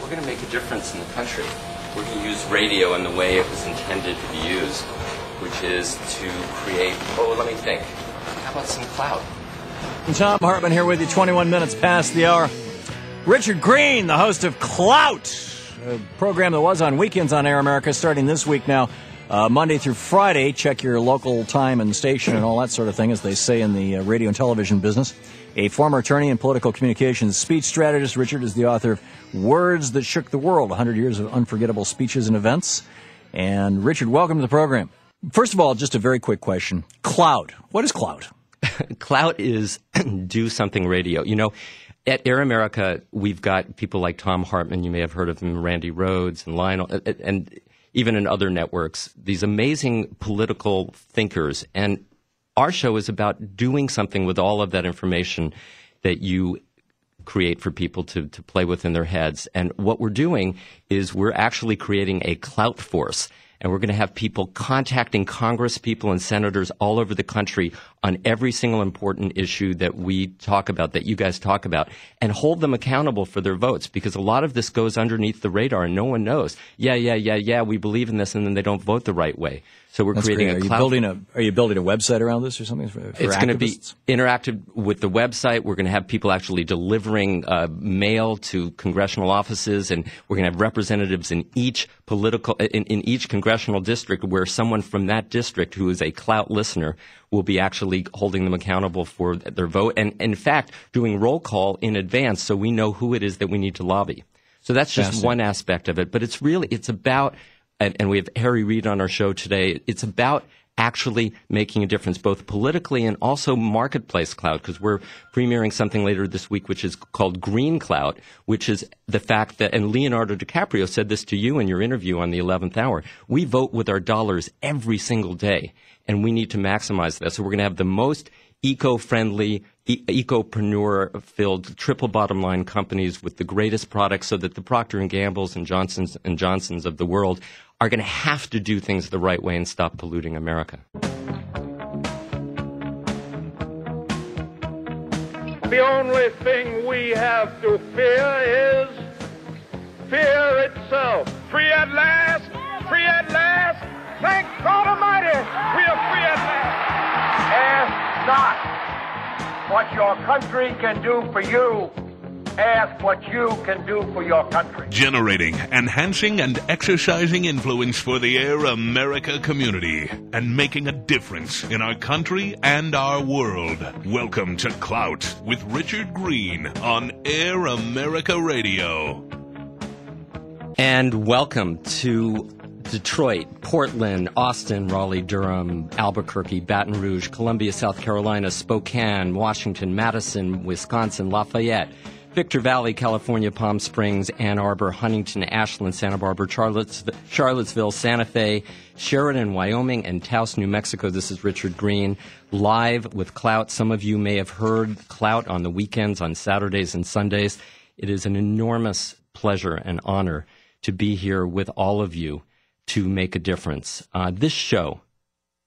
we're going to make a difference in the country. We're going to use radio in the way it was intended to be used, which is to create, let me think. How about some clout? Tom Hartman here with you, 21 minutes past the hour. Richard Greene, the host of Clout, a program that was on weekends on Air America, starting this week now, Monday through Friday. Check your local time and station and all that sort of thing, as they say in the radio and television business. A former attorney and political communications speech strategist, Richard is the author of Words That Shook the World, 100 Years of Unforgettable Speeches and Events. And Richard, welcome to the program. First of all, just a very quick question. Clout. What is Clout? Clout is do something radio. You know, at Air America, we've got people like Tom Hartman, you may have heard of him, Randy Rhoads and Lionel, and even in other networks, these amazing political thinkers. And our show is about doing something with all of that information that you create for people to play with in their heads. And what we're doing is we're actually creating a clout force. And we're going to have people contacting Congress people and senators all over the country on every single important issue that we talk about, that you guys talk about, and hold them accountable for their votes, because a lot of this goes underneath the radar and no one knows. Yeah, we believe in this, and then they don't vote the right way. So we're creating a clout. Are you building a website around this or something for It's going to be interactive with the website. We're going to have people actually delivering mail to congressional offices, and we're going to have representatives in each in each congressional district, where someone from that district who is a Clout listener will be actually holding them accountable for their vote, and in fact doing roll call in advance so we know who it is that we need to lobby. So that's just one aspect of it, but it's about, and we have Harry Reid on our show today, it's about actually making a difference, both politically and also marketplace clout, because we're premiering something later this week which is called Green Clout, which is the fact that, and Leonardo DiCaprio said this to you in your interview on the 11th hour, we vote with our dollars every single day, and we need to maximize that. So we're going to have the most eco-friendly, ecopreneur-filled triple bottom line companies with the greatest products, so that the Procter & Gamble's and Johnson's of the world are going to have to do things the right way and stop polluting America. The only thing we have to fear is fear itself. Free at last! Free at last! Thank God Almighty! We are free at last! Ask not what your country can do for you. Ask what you can do for your country. Generating, enhancing, and exercising influence for the Air America community and making a difference in our country and our world. Welcome to Clout with Richard Greene on Air America Radio. And welcome to Detroit, Portland, Austin, Raleigh, Durham, Albuquerque, Baton Rouge, Columbia, South Carolina, Spokane, Washington, Madison, Wisconsin, Lafayette, Victor Valley, California, Palm Springs, Ann Arbor, Huntington, Ashland, Santa Barbara, Charlottesville, Santa Fe, Sheridan, Wyoming, and Taos, New Mexico. This is Richard Greene, live with Clout. Some of you may have heard Clout on the weekends, on Saturdays and Sundays. It is an enormous pleasure and honor to be here with all of you to make a difference. This show,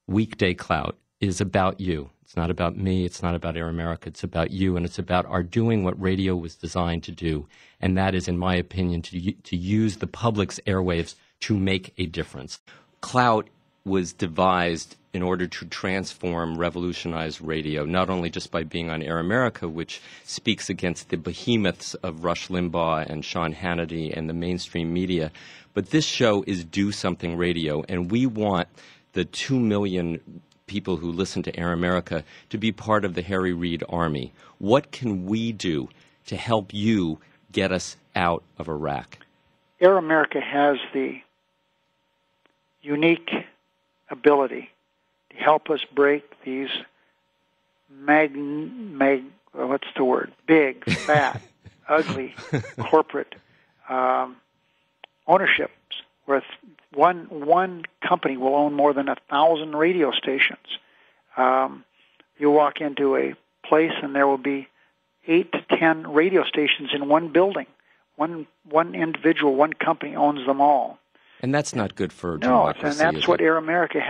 Weekday Clout, is about you. It's not about me. It's not about Air America. It's about you, and it's about our doing what radio was designed to do, and that is, in my opinion, to use the public's airwaves to make a difference. Clout was devised in order to transform, revolutionize radio, not only just by being on Air America, which speaks against the behemoths of Rush Limbaugh and Sean Hannity and the mainstream media, but this show is Do Something Radio, and we want the 2 million people who listen to Air America to be part of the Harry Reid Army. What can we do to help you get us out of Iraq? Air America has the unique ability to help us break these big, fat, ugly corporate ownerships, where one company will own more than 1,000 radio stations. You walk into a place and there will be 8 to 10 radio stations in one building. One individual, one company owns them all. And that's not good for democracy. No, and that's what Air America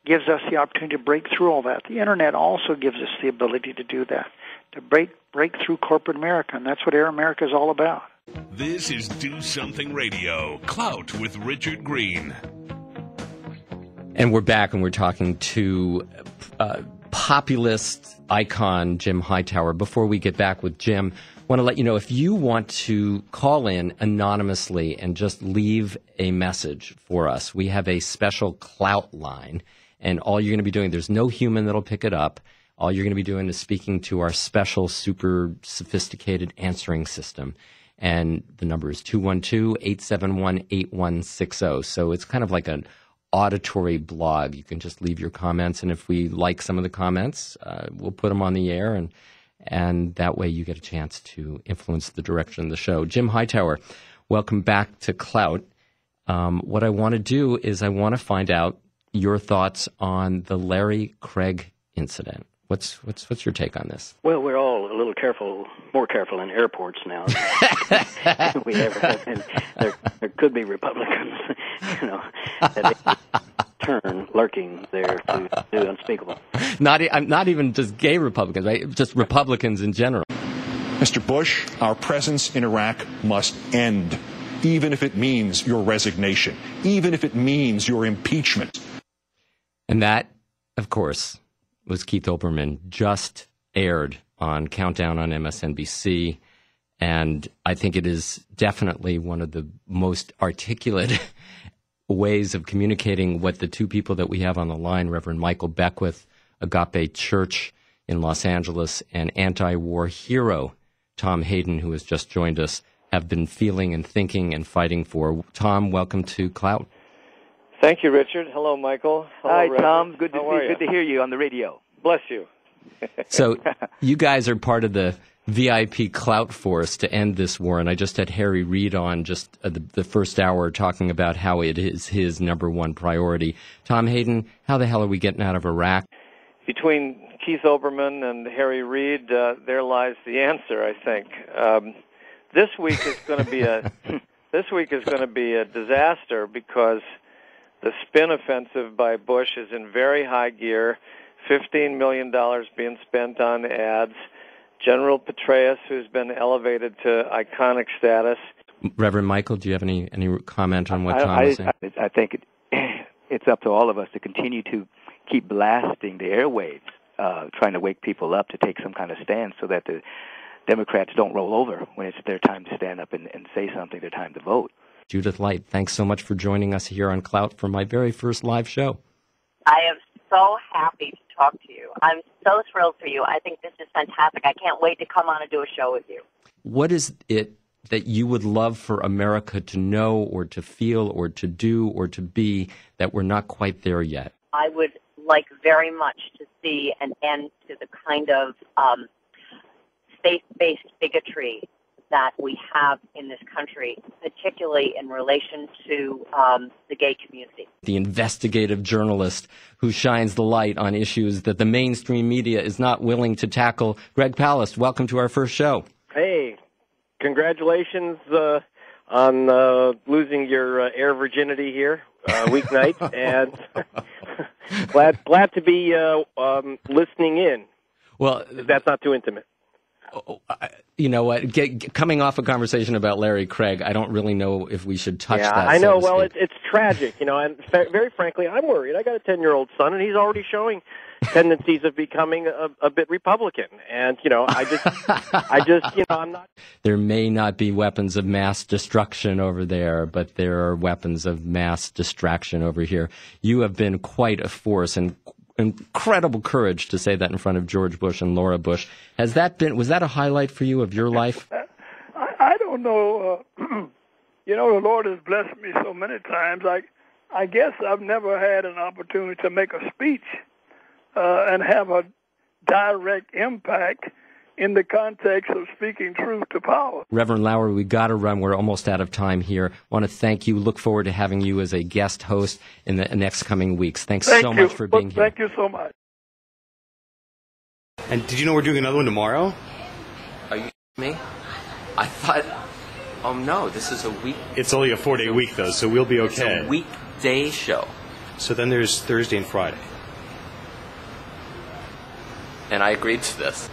gives us the opportunity to break through all that. The Internet also gives us the ability to do that, to break through corporate America, and that's what Air America is all about. This is Do Something Radio, Clout with Richard Greene. And we're back, and we're talking to populist icon Jim Hightower. Before we get back with Jim, I want to let you know, if you want to call in anonymously and just leave a message for us, we have a special Clout line, and all you're going to be doing, there's no human that'll pick it up. All you're going to be doing is speaking to our special, super sophisticated answering system. And the number is 212-871-8160. So it's kind of like an auditory blog. You can just leave your comments, and if we like some of the comments, we'll put them on the air, and that way you get a chance to influence the direction of the show. Jim Hightower, welcome back to Clout. What I want to do is I want to find out your thoughts on the Larry Craig incident. What's your take on this? Well, we're all a little more careful in airports now than we ever have been. There could be Republicans, that turn lurking there to do unspeakable. Not even just gay Republicans, right? Just Republicans in general. Mr. Bush, our presence in Iraq must end, even if it means your resignation, even if it means your impeachment. And that, of course, was Keith Olbermann, just aired on Countdown on MSNBC. And I think it is definitely one of the most articulate ways of communicating what the two people that we have on the line, Reverend Michael Beckwith, Agape Church in Los Angeles, and anti-war hero Tom Hayden, who has just joined us, have been feeling and thinking and fighting for. Tom, welcome to Clout. Thank you, Richard. Hello, Michael. Hello, Hi, Reverend. Tom. Good to hear you on the radio. Bless you. So you guys are part of the VIP Clout force to end this war, and I just had Harry Reid on just the first hour talking about how it is his number one priority. Tom Hayden, how the hell are we getting out of Iraq? Between Keith Olbermann and Harry Reid, there lies the answer, I think. This week is going to be a disaster because the spin offensive by Bush is in very high gear. $15 million being spent on ads. General Petraeus, who's been elevated to iconic status. Reverend Michael, do you have any comment on what Tom is saying? I think it's up to all of us to continue to keep blasting the airwaves, trying to wake people up to take some kind of stand so that the Democrats don't roll over when it's their time to stand up and say something, their time to vote. Judith Light, thanks so much for joining us here on Clout for my very first live show. I am so happy to talk to you. I'm so thrilled for you. I think this is fantastic. I can't wait to come on and do a show with you. What is it that you would love for America to know or to feel or to do or to be that we're not quite there yet? I would like very much to see an end to the kind of faith-based bigotry that we have in this country, particularly in relation to the gay community. The investigative journalist who shines the light on issues that the mainstream media is not willing to tackle. Greg Palast, welcome to our first show. Hey, congratulations on losing your air virginity here weeknight, and glad to be listening in. Well, if that's not too intimate. You know what? Coming off a conversation about Larry Craig, I don't really know if we should touch that. I know. Well, it's tragic, and very frankly, I'm worried. I got a 10-year-old son, and he's already showing tendencies of becoming a bit Republican. And I just, I'm not. There may not be weapons of mass destruction over there, but there are weapons of mass distraction over here. You have been quite a force and incredible courage to say that in front of George Bush and Laura Bush. Was that a highlight for you of your life? I don't know. The Lord has blessed me so many times. I guess I've never had an opportunity to make a speech and have a direct impact in the context of speaking truth to power. Reverend Lauer, we got to run. We're almost out of time here. I want to thank you. Look forward to having you as a guest host in the next coming weeks. Thanks so much for being here. Thank you so much. And did you know we're doing another one tomorrow? Are you me? I thought, oh no, this is a week. It's only a 4-day week though, so we'll be okay. It's a weekday show. So then there's Thursday and Friday. And I agreed to this.